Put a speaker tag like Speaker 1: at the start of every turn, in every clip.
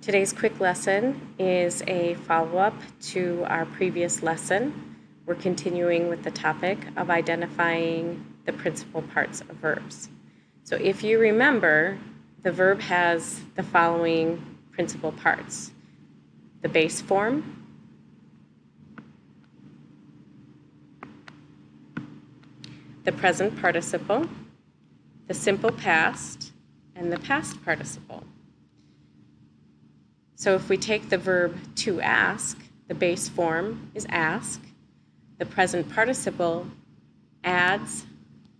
Speaker 1: Today's quick lesson is a follow-up to our previous lesson. We're continuing with the topic of identifying the principal parts of verbs. So if you remember, the verb has the following principal parts: the base form, the present participle, the simple past, and the past participle. So if we take the verb to ask, the base form is ask. The present participle adds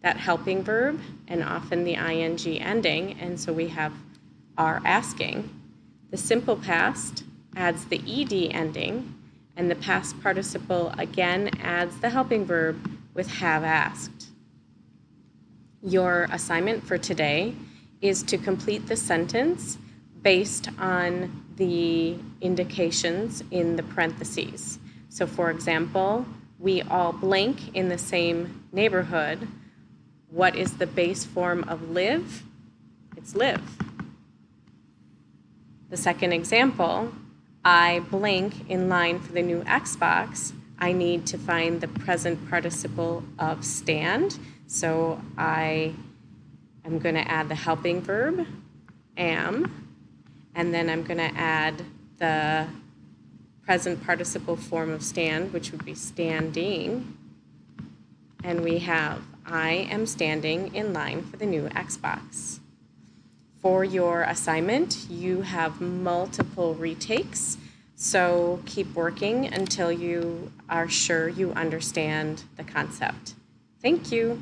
Speaker 1: that helping verb and often the ing ending, and so we have are asking. The simple past adds the ed ending, and the past participle again adds the helping verb with have asked. Your assignment for today is to complete the sentence based on the indications in the parentheses. So for example, we all blink in the same neighborhood. What is the base form of live? It's live. The second example, I blink in line for the new Xbox. I need to find the present participle of stand. So I am going to add the helping verb, am, and then I'm going to add the present participle form of stand, which would be standing. And we have, I am standing in line for the new Xbox. For your assignment, you have multiple retakes, so keep working until you are sure you understand the concept. Thank you.